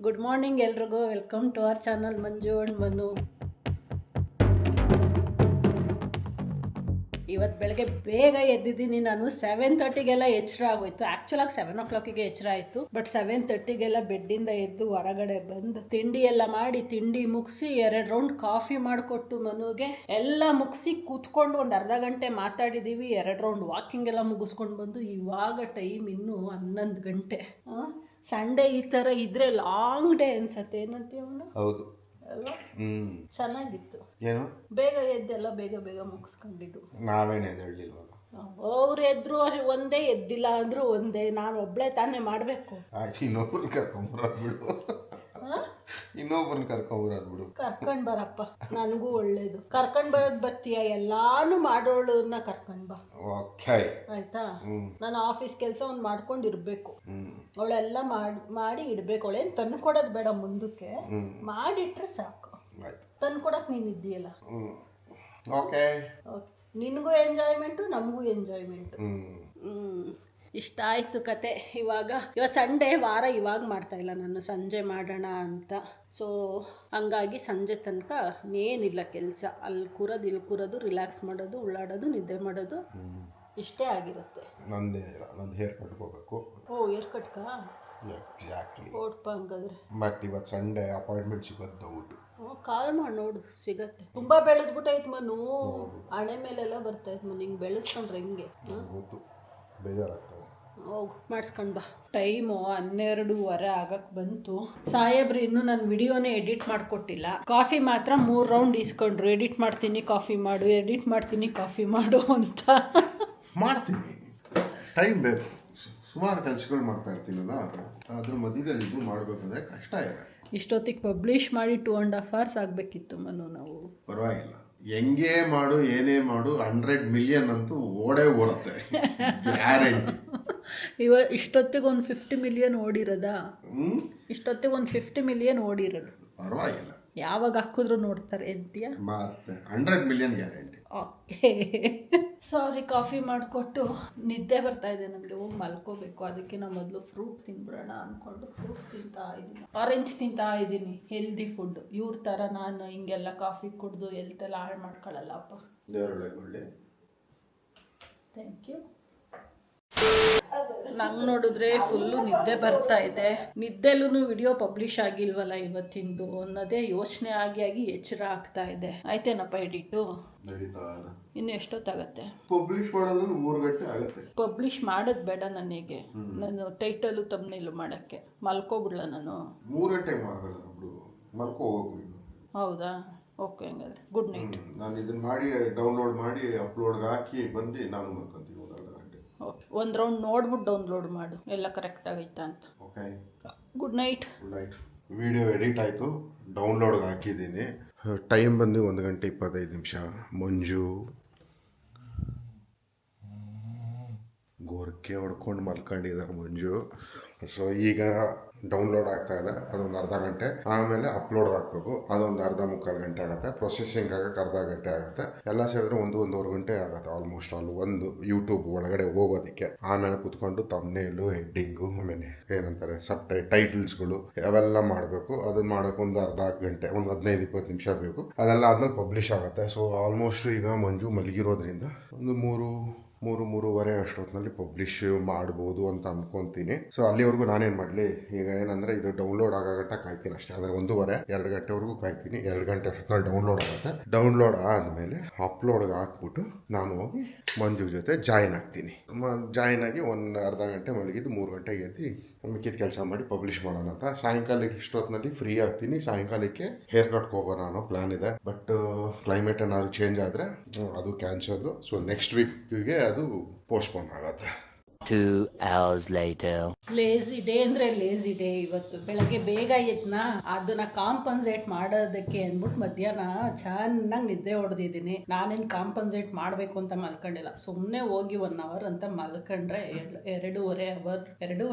Good morning ಎಲ್ರಿಗೂ. Welcome to our channel Manju and Manu. ಇವತ್ತು ಬೆಳಗ್ಗೆ ಬೇಗ ಎದ್ದಿದ್ದೀನಿ ನಾನು. 7:30ಗೆಲ್ಲ ಎಚ್ಚರ ಆಗೋಯ್ತು. ಆ್ಯಕ್ಚುಲಾಗಿ 7 o'clock ಎಚ್ಚರ ಆಯಿತು. ಬಟ್ 7:30ಗೆಲ್ಲ ಬೆಡ್ಡಿಂದ ಎದ್ದು ಹೊರಗಡೆ ಬಂದು ತಿಂಡಿ ಎಲ್ಲ ಮಾಡಿ ತಿಂಡಿ ಮುಗಿಸಿ 2 ರೌಂಡ್ ಕಾಫಿ ಮಾಡಿಕೊಟ್ಟು ಮನುಗೆ ಎಲ್ಲ ಮುಗಿಸಿ ಕೂತ್ಕೊಂಡು ಒಂದು ಅರ್ಧ ಗಂಟೆ ಮಾತಾಡಿದ್ದೀವಿ. 2 ರೌಂಡ್ ವಾಕಿಂಗ್ ಎಲ್ಲ ಮುಗಿಸ್ಕೊಂಡು ಬಂದು ಇವಾಗ ಟೈಮ್ ಇನ್ನೂ 11 ಗಂಟೆ. ಸಂಡೇ ಈ ಥರ ಇದ್ರೆ ಲಾಂಗ್ ಡೇ ಅನ್ಸತ್ತೆ. ಏನಂತೀವಿ ಅವನು? ಹೌದು ಅಲ್ವಾ? ಚೆನ್ನಾಗಿತ್ತು. ಏನು ಬೇಗ ಎದ್ದೆಲ್ಲ ಬೇಗ ಬೇಗ ಮುಗಿಸ್ಕೊಂಡಿದ್ದು. ನಾವೇನು ಎದ್ದೇಳಲಿಲ್ವಲ್ಲ. ಅವ್ರು ಎದ್ರು ಒಂದೇ, ಎದ್ದಿಲ್ಲ ಅಂದ್ರು ಒಂದೇ. ನಾನು ಒಬ್ಳೆ ತಾನೇ ಮಾಡಬೇಕು. ಇನ್ನೊಬ್ರನ್ನ ಕರ್ಕೊಂಬರ್ಬಿಡು, ಇನ್ನೊಬ್ರನ್ನ ಕರ್ಕೊಂಬರ್ಬಿಡು. ಕರ್ಕೊಂಡ್ ಬರಪ್ಪ, ನನಗೂ ಒಳ್ಳೇದು. ಕರ್ಕೊಂಡ್ ಬರೋದ್ ಬರ್ತೀಯ, ಎಲ್ಲಾನು ಮಾಡೋಳನ್ನ ಕರ್ಕೊಂಡ್ ಬಾ. ಓಕೆ ಆಯ್ತಾ? ನಾನು ಆಫೀಸ್ ಕೆಲಸ ಒಂದು ಮಾಡ್ಕೊಂಡು ಇರ್ಬೇಕು. ಅವಳೆಲ್ಲ ಮಾಡಿ ಇಡ್ಬೇಕು. ಅವಳೇನು ತಂದು ಕೊಡೋದು ಬೇಡ, ಮುಂದಕ್ಕೆ ಮಾಡಿಟ್ರೆ ಸಾಕು. ತಂದು ಕೊಡಕ್ ನೀನ್ ಇದ್ದೀಯಲ್ಲ. ಓಕೆ, ನಿನಗೂ ಎಂಜಾಯ್ಮೆಂಟು, ನಮಗೂ ಎಂಜಾಯ್ಮೆಂಟು. ಇಷ್ಟ ಆಯಿತು ಕತೆ. ಇವತ್ತು ಸಂಡೇ, ವಾರ ಇವಾಗ ಮಾಡ್ತಾ ಇಲ್ಲ ನಾನು, ಸಂಜೆ ಮಾಡೋಣ ಅಂತ. ಸೊ ಹಂಗಾಗಿ ಸಂಜೆ ತನಕ ಏನಿಲ್ಲ ಕೆಲಸ. ಅಲ್ಲಿ ಕೂರೋದು ಇಲ್ಲಿ ಕೂರೋದು, ರಿಲ್ಯಾಕ್ಸ್ ಮಾಡೋದು, ಉಳ್ಳಾಡೋದು, ನಿದ್ದೆ ಮಾಡೋದು, ಇಷ್ಟೇ ಆಗಿರುತ್ತೆ. ನಂದು ಹೇರ್ ಕಟ್ಗೆ ಹೋಗ್ಬೇಕು. ಓ, ಹೇರ್ ಕಟ್ಕಾ? ಎಕ್ಸಾಕ್ಟ್ಲಿ. ಓಡ್ಪ ಹಂಗಾದ್ರೆ. ಬಟ್ ಇವತ್ತು ಸಂಡೇ ಅಪಾಯಿಂಟ್ಮೆಂಟ್ ಸಿಗೋದು ಡೌಟು. ಕಾಲ್ ಮಾಡಿ ನೋಡು, ಸಿಗತ್ತೆ. ತುಂಬಾ ಬೆಳೆದ್ಬಿಟ್ಟೈತ್ ಮನು, ಹಣೆ ಮೇಲೆಲ್ಲ ಬರ್ತೈತೆ ಮನು. ಹಿಂಗೆ ಬೆಳೆಸ್ಕೊಂಡ್ರೆ ಹೆಂಗೆ? ಗೊತ್ತು, ಬೇಜಾರಾಗ್ತದೆ. ಹೋಗಿ ಮಾಡಿಸ್ಕೊಂಡು ಬಾ. ಟೈಮು 12:30 ಆಗಕ್ಕೆ ಬಂತು. ಸಾಹೇಬ್ರು ಇನ್ನೂ ನನ್ನ ವಿಡಿಯೋನೇ ಎಡಿಟ್ ಮಾಡಿಕೊಟ್ಟಿಲ್ಲ. ಕಾಫಿ ಮಾತ್ರ 3 ರೌಂಡ್ ಇಸ್ಕೊಂಡ್ರು. ಎಡಿಟ್ ಮಾಡ್ತೀನಿ ಕಾಫಿ ಮಾಡು, ಎಡಿಟ್ ಮಾಡ್ತೀನಿ ಕಾಫಿ ಮಾಡು ಅಂತ. ಮಾಡ್ತೀನಿ, ಟೈಮ್ ಬೇಕು. ಸುಮಾರು ಕೆಲಸಗಳು ಮಾಡ್ತಾ ಇರ್ತೀನಲ್ಲ, ಅದ್ರ ಮಧ್ಯದಲ್ಲಿ ಇದು ಮಾಡಬೇಕಂದ್ರೆ ಕಷ್ಟ ಇದೆ. ಇಷ್ಟೊತ್ತಿಗೆ ಪಬ್ಲಿಷ್ ಮಾಡಿ 2.5 hours ಆಗಬೇಕಿತ್ತು ಮನು. ನಾವು ಪರವಾಗಿಲ್ಲ, ಹೆಂಗೇ ಮಾಡು ಏನೇ ಮಾಡು 100 million ಅಂತೂ ಓಡುತ್ತೆ ಗ್ಯಾರಂಟಿ. ಇಷ್ಟೊತ್ತಿಗೆ ಒಂದು 50 million ಓಡಿರೋದಾ? ಇಷ್ಟೊತ್ತಿಗೆ ಒಂದು 50 million ಓಡಿರೋದು. ಪರವಾಗಿಲ್ಲ, ಯಾವಾಗ ಹಾಕಿದ್ರು ನೋಡ್ತಾರೆ ಅಂತೀಯ? ಮತ್ತೆ 100 million ಗ್ಯಾರಂಟಿ. ಓಕೆ, ಸಾರಿ. ಕಾಫಿ ಮಾಡಿಕೊಟ್ಟು ನಿದ್ದೆ ಬರ್ತಾ ಇದೆ ನನಗೆ, ಹೋಗಿ ಮಲ್ಕೋಬೇಕು. ಅದಕ್ಕೆ ನಾವು ಮೊದಲು ಫ್ರೂಟ್ ತಿನ್ಬಿಡೋಣ ಅಂದ್ಕೊಂಡು ಫ್ರೂಟ್ಸ್ ತಿಂತಾ ಇದ್ದೀನಿ. ಆರೆಂಜ್ ತಿಂತಾ ಇದ್ದೀನಿ, ಹೆಲ್ದಿ ಫುಡ್. ಇವ್ರ ಥರ ನಾನು ಹಿಂಗೆಲ್ಲ ಕಾಫಿ ಕುಡಿದು ಎಲ್ತೆಲ್ಲ ಹಾಳು ಮಾಡ್ಕೊಳ್ಳಲ್ಲಪ್ಪ. Thank you. ನಂಗೆ ನೋಡಿದ್ರೆ ಫುಲ್ಲು ನಿದ್ದೆ ಬರ್ತಾ ಇದೆ. ನಿದ್ದೆಲ್ಲೂ ವಿಡಿಯೋ ಪಬ್ಲಿಷ್ ಆಗಿಲ್ವಲ್ಲ ಇವತ್ತಿಂದು ಅನ್ನೋದೇ ಯೋಚನೆ ಆಗಿ ಎಚ್ಚರ ಆಗ್ತಾ ಇದೆ. ಆಯ್ತೇನಪ್ಪ ಎಡಿಟು? ಇನ್ನು ಎಷ್ಟೊತ್ತಾಗತ್ತೆ? ಪಬ್ಲಿಷ್ ಮಾಡೋದು 3 ಗಂಟೆ ಆಗುತ್ತೆ. ಪಬ್ಲಿಷ್ ಮಾಡೋದು ಬೇಡ ನನಗೆ, ನಾನು ಟೈಟಲು ತಮ್ನೇಲು ಮಾಡೋಕ್ಕೆ. ಮಲ್ಕೋಬಿಡ್ಲ ನಾನು? 3 ಗಂಟೆ ಮಲ್ಕೋ ಹೋಗ್ಬಿಡು. ಹೌದಾ? ಓಕೆ, ಹಂಗಾದ್ರೆ ಗುಡ್ ನೈಟ್. ನಾನು ಇದನ್ನ ಮಾಡಿ ಡೌನ್ಲೋಡ್ ಮಾಡಿ ಅಪ್ಲೋಡ್ಗೆ ಹಾಕಿ ಬಂದು ನಾನು ಮಲ್ಕೊಂತೀನಿ. ಓಕೆ, 1 ರೌಂಡ್ ನೋಡ್ಬಿಟ್ಟು ಡೌನ್ಲೋಡ್ ಮಾಡು ಎಲ್ಲ ಕರೆಕ್ಟ್ ಆಗೈತಾ ಅಂತ. Okay, good night. Good night. Video edit ಆಯಿತು, ಡೌನ್ಲೋಡ್ಗೆ ಹಾಕಿದ್ದೀನಿ. ಟೈಮ್ ಬಂದು 1 ಗಂಟೆ 25 ನಿಮಿಷ. ಮಂಜು ಗೋರ್ಕೆ ಹೊಡ್ಕೊಂಡು ಮಲ್ಕೊಂಡಿದ್ದಾರೆ ಮಂಜು. ಸೊ ಈಗ ಡೌನ್ಲೋಡ್ ಆಗ್ತಾ ಇದೆ, ಅದೊಂದು ಅರ್ಧ ಗಂಟೆ. ಆಮೇಲೆ ಅಪ್ಲೋಡ್ ಹಾಕಬೇಕು, ಅದೊಂದು ಅರ್ಧ-ಮುಕ್ಕಾಲು ಗಂಟೆ ಆಗುತ್ತೆ. ಪ್ರೊಸೆಸಿಂಗ್ ಆಗಕ್ಕೆ ಅರ್ಧ ಗಂಟೆ ಆಗುತ್ತೆ. ಎಲ್ಲ ಸೇರಿದ್ರೆ 1-1.5 ಗಂಟೆ ಆಗುತ್ತೆ ಆಲ್ಮೋಸ್ಟ್ ಆಲ್. ಒಂದು ಯೂಟ್ಯೂಬ್ ಒಳಗಡೆ ಹೋಗೋದಕ್ಕೆ. ಆಮೇಲೆ ಕುತ್ಕೊಂಡು ತಮ್ನೇಲು, ಹೆಡ್ಡಿಂಗು, ಆಮೇಲೆ ಏನಂತಾರೆ ಟೈಟಲ್ಸ್ಗಳು ಅವೆಲ್ಲ ಮಾಡಬೇಕು. ಅದನ್ನ ಮಾಡೋಕೆ ಒಂದು ಅರ್ಧ ಗಂಟೆ, ಒಂದು 15-20 ನಿಮಿಷ ಬೇಕು. ಅದೆಲ್ಲ ಆದ್ಮೇಲೆ ಪಬ್ಲಿಷ್ ಆಗುತ್ತೆ. ಸೊ ಆಲ್ಮೋಸ್ಟ್ ಈಗ ಮಂಜು ಮಲಗಿರೋದ್ರಿಂದ ಒಂದು 3-3:30 ಅಷ್ಟೊತ್ತಿನಲ್ಲಿ ಪಬ್ಲಿಷ್ ಮಾಡ್ಬೋದು ಅಂತ ಅನ್ಕೊಂತೀನಿ. ಸೊ ಅಲ್ಲಿವರೆಗೂ ನಾನೇನು ಮಾಡಲಿ, ಈಗ ಏನಂದರೆ ಇದು ಡೌನ್ಲೋಡ್ ಆಗೋ ಕಾಯ್ತೀನಿ ಅಷ್ಟೇ. ಅಂದರೆ 1:30-2 ಗಂಟೆವರೆಗೂ ಕಾಯ್ತೀನಿ. 2 ಗಂಟೆ ಅಷ್ಟೊತ್ತಿನಲ್ಲಿ ಡೌನ್ಲೋಡ್ ಆಗುತ್ತೆ. ಡೌನ್ಲೋಡ್ ಆದಮೇಲೆ ಅಪ್ಲೋಡ್ಗೆ ಹಾಕ್ಬಿಟ್ಟು ನಾನು ಹೋಗಿ ಮಂಜು ಜೊತೆ ಜಾಯಿನ್ ಆಗ್ತೀನಿ. ಜಾಯಿನ್ ಆಗಿ ಒಂದು ಅರ್ಧ ಗಂಟೆ ಮಲಗಿದ್ದು 3 ಗಂಟೆಗೆ ಎದ್ದು ಮಿಕ್ಕಿದ ಕೆಲಸ ಮಾಡಿ ಪಬ್ಲಿಷ್ ಮಾಡೋಣ ಅಂತ. ಸಾಯಂಕಾಲಕ್ಕೆ ಇಷ್ಟೊತ್ತಿನಲ್ಲಿ ಫ್ರೀ ಆಗ್ತೀನಿ. ಸಾಯಂಕಾಲಕ್ಕೆ ಹೇರ್ ಕಟ್ಗೆ ಹೋಗೋಣ ಅನ್ನೋ ಪ್ಲಾನ್ ಇದೆ. ಬಟ್ ಕ್ಲೈಮೇಟ್ ಏನಾದ್ರು ಚೇಂಜ್ ಆದರೆ ಅದು ಕ್ಯಾನ್ಸಲ್. ಸೊ ನೆಕ್ಸ್ಟ್ ವೀಕ್ಗೆ ಅದು ಪೋಸ್ಟ್ಪೋನ್ ಆಗುತ್ತೆ. 2 hours later. ಲೇಸಿ ಡೇ ಅಂದ್ರೆ ಲೇಸಿ ಡೇ. ಇವತ್ತು ಬೆಳಗ್ಗೆ ಬೇಗ ಎದ್ನ, ಅದನ್ನ ಕಾಂಪನ್ಸೇಟ್ ಮಾಡೋದಕ್ಕೆ ಅಂದ್ಬಿಟ್ಟು ಮಧ್ಯಾಹ್ನ ಚೆನ್ನಾಗಿ ನಿದ್ದೆ ಹೊಡೆದಿದ್ದೀನಿ. ನಾನೇನು ಕಾಂಪನ್ಸೇಟ್ ಮಾಡಬೇಕು ಅಂತ ಮಲ್ಕೊಂಡಿಲ್ಲ. ಸುಮ್ಮನೆ ಹೋಗಿ 1 hour ಅಂತ ಮಲ್ಕೊಂಡ್ರೆ 2.5 hour,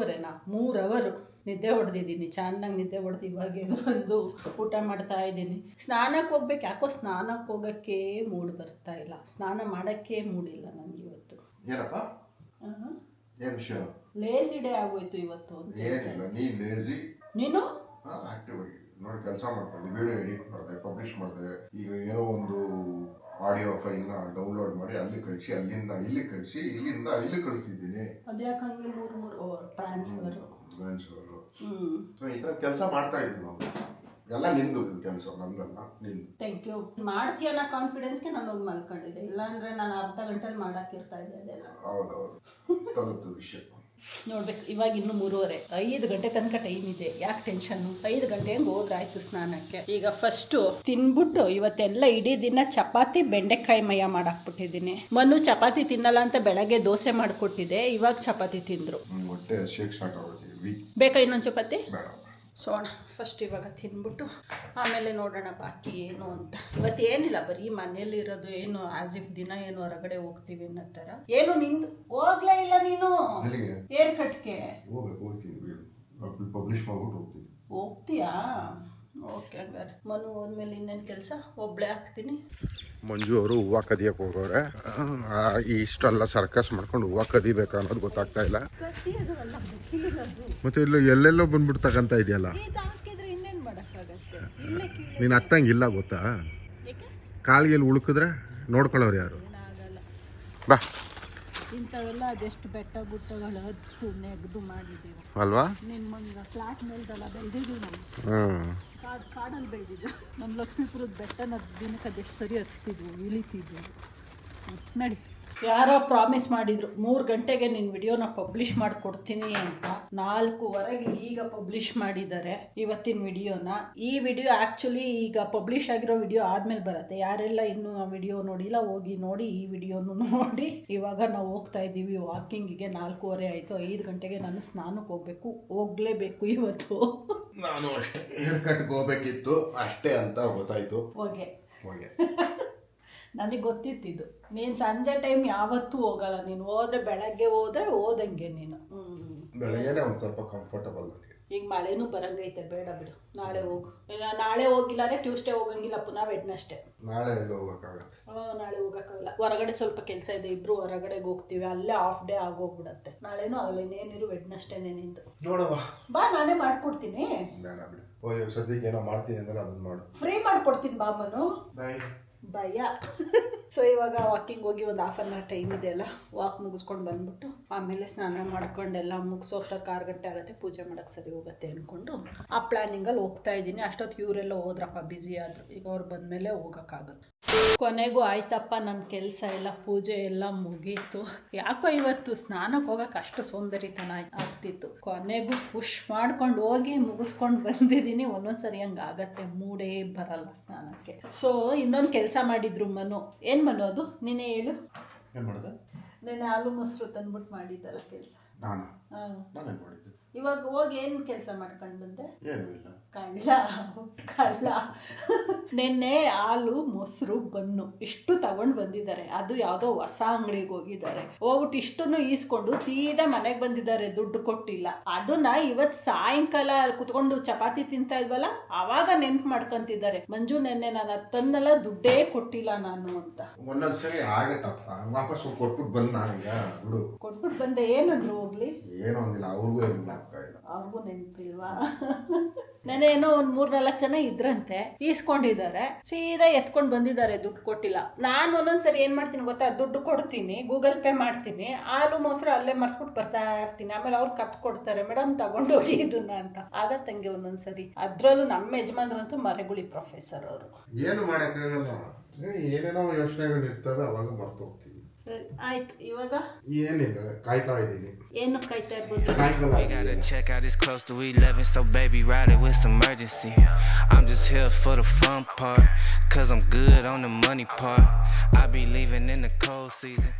3 hour ನಿದ್ದೆ ಹೊಡೆದಿದ್ದೀನಿ. ಚೆನ್ನಾಗಿ ನಿದ್ದೆ ಹೊಡೆದು ಇವಾಗ ಒಂದು ಊಟ ಮಾಡ್ತಾ ಇದ್ದೀನಿ. ಸ್ನಾನಕ್ಕೆ ಹೋಗ್ಬೇಕು. ಯಾಕೋ ಸ್ನಾನಕ್ಕೆ ಹೋಗೋಕ್ಕೆ ಮೂಡ್ ಬರ್ತಾ ಇಲ್ಲ. ಸ್ನಾನ ಮಾಡೋಕ್ಕೆ ಮೂಡಿಲ್ಲ ನನಗೆ ಇವತ್ತು. ಲೇಸಿ ಡೇ ಆಗೋಯ್ತು ಇವತ್ತು. ಏನಿಲ್ಲ, ನೀ ಲೇಸಿ. ನೀನು ಆಕ್ಟಿವ್ ಆಗಿ ನೋಡಿ ಕೆಲಸ ಮಾಡ್ತಾ ಇದ್ದೆ, ವಿಡಿಯೋ ಎಡಿಟ್ ಮಾಡಿದೆ, ಪಬ್ಲಿಷ್ ಮಾಡಿದೆ. ಈಗ ಏನೋ ಒಂದು ಆಡಿಯೋ ಫೈಲ್ನ ಡೌನ್ಲೋಡ್ ಮಾಡಿ ಅಲ್ಲಿ ಕಳಿಸಿ, ಅಲ್ಲಿಂದ ಇಲ್ಲಿ ಕಳಿಸಿ, ಇಲ್ಲಿಂದ ಇಲ್ಲಿ ಕಳಿಸ್ತಿದ್ದೀನಿ. ಅದ್ಯಾಕಂಗೆ ಮೂರು ಟ್ರಾನ್ಸ್ಫರ್. ಸೊ ಈ ಥರ ಕೆಲಸ ಮಾಡ್ತಾ ಇದ್ವಿ ನಾವು. ಎಲ್ಲ ನಿಂದು ಕೆಲಸ, ನಮ್ದಲ್ಲ, ನಿಂದು. Thank you. ಮಾಡ್ತೀಯ ಅನ್ನೋ ಕಾನ್ಫಿಡೆನ್ಸ್ಗೆ ನಾನು ಹೋಗಿ ಮಲ್ಕೊಂಡಿದ್ದೆ, ಇಲ್ಲಾಂದ್ರೆ ನಾನು ಅರ್ಧ ಗಂಟೆಲಿ ಮಾಡಾಕಿರ್ತಾ ಇದ್ದೆ ಅದೆಲ್ಲ. ಹೌದೌದು, ತಲುಪ್ತು ವಿಷಯ. ನೋಡ್ಬೇಕು, ಇವಾಗ ಇನ್ನು 3:30, 5 ಗಂಟೆ ತನಕ ಟೈಮ್ ಇದೆ. ಯಾಕೆ ಟೆನ್ಷನ್ನು? 5 ಗಂಟೆ ಹಂಗೆ ಹೋದ್ರಾಯ್ತು ಸ್ನಾನಕ್ಕೆ. ಈಗ ಫಸ್ಟು ತಿನ್ಬಿಟ್ಟು ಇವತ್ತೆಲ್ಲ ಇಡೀ ದಿನ ಚಪಾತಿ ಬೆಂಡೆಕಾಯಿ ಮಯ ಮಾಡಾಕ್ಬಿಟ್ಟಿದ್ದೀನಿ. ಮನು ಚಪಾತಿ ತಿನ್ನಲ್ಲ ಅಂತ ಬೆಳಗ್ಗೆ ದೋಸೆ ಮಾಡಿಕೊಟ್ಟಿದ್ದೆ, ಇವಾಗ ಚಪಾತಿ ತಿಂದ್ರು. ಹೊಟ್ಟೆ ಶೇಕ್ ಸ್ಟಾರ್ಟ್ ಆಗೋದು. ಬೇಕಾ ಇನ್ನೊಂದು ಚಪಾತಿ? ಬೇಡ. ಸೋಣ ಫಸ್ಟ್ ಇವಾಗ ತಿನ್ಬಿಟ್ಟು ಆಮೇಲೆ ನೋಡೋಣ ಬಾಕಿ ಏನು ಅಂತ. ಇವತ್ತೇನಿಲ್ಲ, ಬರೀ ಮನೇಲಿರೋದು. ಏನು ಆಸ್ ಇಫ್ ದಿನ ಏನು ಹೊರಗಡೆ ಹೋಗ್ತೀವಿ ಅನ್ನೋ ಥರ. ಏನು ನಿಂದು ಹೋಗ್ಲೇ ಇಲ್ಲ ನೀನು ಏರ್ ಕಟ್ಗೆ? ಹೋಗ್ತೀನಿ, ಪಬ್ಲಿಷ್ ಮಾಡ್ಬಿಟ್ಟು ಹೋಗ್ತೀನಿ. ಹೋಗ್ತೀಯಾ? ಓಕೆ, ಹಂಗಾರೆ ಮನು ಹೋದ್ಮೇಲೆ ಇನ್ನೇನು ಕೆಲಸ ಒಬ್ಳೆ ಹಾಕ್ತೀನಿ. ಮಂಜು ಅವರು ಹೂವು ಕದಿಯಕ್ಕೆ ಹೋಗೋರೆ. ಇಷ್ಟೆಲ್ಲ ಸರ್ಕಸ್ ಮಾಡ್ಕೊಂಡು ಹೂವು ಕದಿಬೇಕು ಅನ್ನೋದು ಗೊತ್ತಾಗ್ತಾ ಇಲ್ಲ. ಮತ್ತೆ ಇಲ್ಲ ಎಲ್ಲೆಲ್ಲೋ ಬಂದ್ಬಿಟ್ಟು ತಗೊಂತ ಇದೆಯಲ್ಲ. ಇನ್ನೇನು ಮಾಡೋಕ್ಕಾಗತ್ತೆ? ನೀನು ಹತ್ತಂಗಿಲ್ಲ ಗೊತ್ತಾ? ಕಾಲಿಗೆ ಉಳುಕಿದ್ರೆ ನೋಡ್ಕೊಳ್ಳೋರು ಯಾರು? ಬಾ. ಇಂಥವೆಲ್ಲ ಅದೆಷ್ಟು ಬೆಟ್ಟ ಗುಡ್ಡಗಳು ಹತ್ತು ನೆಗೆದು ಮಾಡಿದ್ದೀವಿ ಅಲ್ವಾ? ನಿಮ್ಮ ಫ್ಲಾಟ್ ಮೇಲ್ದಲ್ಲ ಬೆಳೆದಿದ್ದೀವಿ ನಾವು. ಕಾಡಲ್ಲಿ ಬೆಳೆದಿದ್ದು ನಮ್ಮ ಲಕ್ಷ್ಮೀಪುರದ ಬೆಟ್ಟನ ದಿನಕ್ಕೆ ಅದೆಷ್ಟು ಸರಿ ಹತ್ತಿದ್ವು, ಇಳಿತಿದ್ವು. ನಡಿ. ಯಾರೋ ಪ್ರಾಮಿಸ್ ಮಾಡಿದ್ರು 3 ಗಂಟೆಗೆ ನಿನ್ನ ವಿಡಿಯೋನ ಪಬ್ಲಿಷ್ ಮಾಡಿಕೊಡ್ತೀನಿ ಅಂತ. 4:15 ಈಗ ಪಬ್ಲಿಷ್ ಮಾಡಿದ್ದಾರೆ ಇವತ್ತಿನ ವಿಡಿಯೋನ. ಈ ವಿಡಿಯೋ ಆ್ಯಕ್ಚುಲಿ ಈಗ ಪಬ್ಲಿಷ್ ಆಗಿರೋ ವಿಡಿಯೋ ಆದಮೇಲೆ ಬರುತ್ತೆ. ಯಾರೆಲ್ಲ ಇನ್ನೂ ಆ ವಿಡಿಯೋ ನೋಡಿಲ್ಲ ಹೋಗಿ ನೋಡಿ, ಈ ವಿಡಿಯೋನು ನೋಡಿ. ಇವಾಗ ನಾವು ಹೋಗ್ತಾ ಇದ್ದೀವಿ ವಾಕಿಂಗಿಗೆ. 4:15 ಆಯಿತು. 5 ಗಂಟೆಗೆ ನಾನು ಸ್ನಾನಕ್ಕೆ ಹೋಗಲೇಬೇಕು ಇವತ್ತು. ನಾನು ಅಷ್ಟೇ ಹೇರ್ ಕಟ್ಗೆ ಹೋಗ್ಬೇಕಿತ್ತು ಅಷ್ಟೇ ಅಂತ ಗೊತ್ತಾಯ್ತು. ಹೋಗೆ ನನಗೆ ಗೊತ್ತಿತ್ತಿದ್ದು. ನೀನು ಸಂಜೆ ಟೈಮ್ ಯಾವತ್ತೂ ಹೋಗಲ್ಲ. ನೀನು ಹೋದ್ರೆ ಬೆಳಗ್ಗೆ ಹೋದಂಗೆ ನೀನು. ಬೆಳಗ್ಗೆನೇ ಒಂದು ಸ್ವಲ್ಪ ಕಂಫರ್ಟಬಲ್ ನನಗೆ. ಈಗ ಮಳೆನೂ ಬರಂಗೈತೆ, ಬೇಡ ಬಿಡು, ನಾಳೆ ಹೋಗು. ನಾಳೆ ಹೋಗಿಲ್ಲ ಅಂದರೆ ಟ್ಯೂಸ್ಡೇ ಹೋಗಂಗಿಲ್ಲ, ಪುನಃ ವೆಡ್ನಸ್ಡೇ. ನಾಳೆ ಎಲ್ಲ ಹೋಗೋಕ್ಕಾಗಲ್ಲ. ನಾಳೆ ಹೋಗೋಕ್ಕಾಗಲ್ಲ, ಹೊರಗಡೆ ಸ್ವಲ್ಪ ಕೆಲಸ ಇದೆ. ಇಬ್ರು ಹೊರಗಡೆಗೆ ಹೋಗ್ತೀವಿ, ಅಲ್ಲೇ ಹಾಫ್ ಡೇ ಆಗೋಗ್ಬಿಡತ್ತೆ. ನಾಳೆನೂ ಆಗಲ್ಲ, ಇನ್ನೇನಿರು ವೆಡ್ನಸ್ಡೇನೇ ನಿಂದು. ನೋಡವ ಬಾ, ನಾನೇ ಮಾಡ್ಕೊಡ್ತೀನಿ. ಬೇಡ ಬಿಡು, ಸದ್ಯಕ್ಕೆ ಏನೋ ಮಾಡ್ತೀನಿ ಅಂದ್ರೆ ಅದನ್ನ ಮಾಡು. ಫ್ರೀ ಮಾಡ್ಕೊಡ್ತೀನಿ ಬಾಮನು. ಬಾಯ್. ಭಯ. ಸೊ ಇವಾಗ ವಾಕಿಂಗ್ ಹೋಗಿ ಒಂದು 1/2 hour ಟೈಮ್ ಇದೆಯಲ್ಲ, ವಾಕ್ ಮುಗಿಸ್ಕೊಂಡು ಬಂದ್ಬಿಟ್ಟು ಆಮೇಲೆ ಸ್ನಾನ ಮಾಡ್ಕೊಂಡೆಲ್ಲ ಮುಗಿಸೋ ಅಷ್ಟೊತ್ತು 6 ಗಂಟೆ ಆಗುತ್ತೆ. ಪೂಜೆ ಮಾಡೋಕ್ಕೆ ಸರಿ ಹೋಗುತ್ತೆ ಅಂದ್ಕೊಂಡು ಆ ಪ್ಲ್ಯಾನಿಂಗಲ್ಲಿ ಹೋಗ್ತಾ ಇದ್ದೀನಿ. ಅಷ್ಟೊತ್ತು ಇವರೆಲ್ಲ ಹೋದ್ರಪ್ಪ, ಬ್ಯುಸಿ ಆದರು. ಈಗ ಅವ್ರು ಬಂದಮೇಲೆ ಹೋಗೋಕ್ಕಾಗುತ್ತೆ. ಕೊನೆಗೂ ಆಯ್ತಪ್ಪ ನನ್ನ ಕೆಲಸ ಎಲ್ಲ, ಪೂಜೆ ಎಲ್ಲ ಮುಗೀತು. ಯಾಕೋ ಇವತ್ತು ಸ್ನಾನಕ್ಕೆ ಹೋಗೋಕೆ ಅಷ್ಟು ಸೋಂಬೇರಿತನ ಆಗ್ತಿತ್ತು. ಕೊನೆಗೂ ಪುಷ್ ಮಾಡ್ಕೊಂಡು ಹೋಗಿ ಮುಗಿಸ್ಕೊಂಡು ಬಂದಿದ್ದೀನಿ. ಒಂದೊಂದ್ಸರಿ ಹಂಗೆ ಆಗತ್ತೆ, ಮೂಡೇ ಬರಲ್ಲ ಸ್ನಾನಕ್ಕೆ. ಸೊ ಇನ್ನೊಂದು ಕೆಲಸ ಮಾಡಿದ್ರು ಮನು. ಏನು ಮನು ಅದು? ನೀನೇ ಹೇಳು. ಏನು ಮಾಡಿದೆ? ನೀನು ಹಾಲು ಮೊಸರು ತಂದ್ಬಿಟ್ಟು ಮಾಡಿದ್ದಲ್ಲ ಕೆಲಸ. ನಾನೇನು ಮಾಡಿದ್ದೆ? ಇವಾಗ ಹೋಗಿ ಏನು ಕೆಲಸ ಮಾಡ್ಕೊಂಡು ಬಂದೆ? ಏನೂ ಇಲ್ಲ. ಕಳ್ಳ. ನಿನ್ನೆ ಹಾಲು ಮೊಸರು ಬನ್ನು ಇಷ್ಟು ತಗೊಂಡು ಬಂದಿದ್ದಾರೆ. ಅದು ಯಾವುದೋ ಹೊಸ ಅಂಗಡಿಗೆ ಹೋಗಿದ್ದಾರೆ. ಹೋಗ್ಬಿಟ್ಟು ಇಷ್ಟನ್ನು ಈಸ್ಕೊಂಡು ಸೀದಾ ಮನೆಗೆ ಬಂದಿದ್ದಾರೆ, ದುಡ್ಡು ಕೊಟ್ಟಿಲ್ಲ. ಅದನ್ನ ಇವತ್ತು ಸಾಯಂಕಾಲ ಕುತ್ಕೊಂಡು ಚಪಾತಿ ತಿಂತಾ ಇದ್ವಲ್ಲ, ಅವಾಗ ನೆನ್ಪು ಮಾಡ್ಕೊಂತಿದ್ದಾರೆ. ಮಂಜು ನೆನ್ನೆ ನಾನು ಅದು ತಂದಲ್ಲ, ದುಡ್ಡೇ ಕೊಟ್ಟಿಲ್ಲ ನಾನು ಅಂತ. ಒಂದೊಂದ್ಸರಿ ಆಗತ್ತಪ್ಪ, ವಾಪಸ್ ಕೊಟ್ಬಿಟ್ಟು ಬಂದು ನಾನೀಗ ಬಿಡು. ಕೊಟ್ಬಿಟ್ಟು ಬಂದೆ. ಏನಂದ್ರು? ಹೋಗ್ಲಿ, ಏನೋ ಒಂದಿಲ್ಲ, ಅವ್ರಿಗೂ ಏನು ಇಲ್ಲ. ಅವ್ರಿಗೂ ನೆನಪಿಲ್ವಾ? ನಾನೇನೋ ಒಂದು 3-4 ಜನ ಇದ್ರಂತೆ, ಈಸ್ಕೊಂಡಿದ್ದಾರೆ. ಸೀದಾ ಎತ್ಕೊಂಡು ಬಂದಿದ್ದಾರೆ, ದುಡ್ಡು ಕೊಟ್ಟಿಲ್ಲ. ನಾನು ಒಂದೊಂದ್ಸರಿ ಏನು ಮಾಡ್ತೀನಿ ಗೊತ್ತಾ, ದುಡ್ಡು ಕೊಡ್ತೀನಿ, ಗೂಗಲ್ ಪೇ ಮಾಡ್ತೀನಿ, ಹಾಲು ಮೊಸರು ಅಲ್ಲೇ ಮರ್ತ್ಬಿಟ್ಟು ಬರ್ತಾ ಇರ್ತೀನಿ. ಆಮೇಲೆ ಅವ್ರು ಕಟ್ ಕೊಡ್ತಾರೆ, ಮೇಡಮ್ ತಗೊಂಡು ಹೋಗಿ ಇದನ್ನ ಅಂತ. ಆಗತ್ತಂಗೆ ಒಂದೊಂದ್ಸರಿ. ಅದ್ರಲ್ಲೂ ನಮ್ಮ ಯಜಮಾನ್ರಂತೂ ಮರೆಗುಳಿ ಪ್ರೊಫೆಸರ್ ಅವರು. ಏನು ಮಾಡೋಕ್ಕಾಗಲ್ಲ, ಏನೇನೋ ಯೋಚನೆಗಳು ಇರ್ತವೆ, ಅವಾಗ ಮರ್ತು ಹೋಗ್ತೀವಿ. ಸರಿ ಆಯ್ತು. ಇವಾಗ ಏನಿಲ್ಲ, ಕಾಯ್ತಾ ಇದ್ದೀನಿ. ಏನು ಕಾಯ್ತಾ ಇರ್ಬೋದು? We gotta check out, it's close to 11, so baby ride it with some urgency. I'm just here for the fun part, cause I'm good on the money part. I be leaving in the cold season.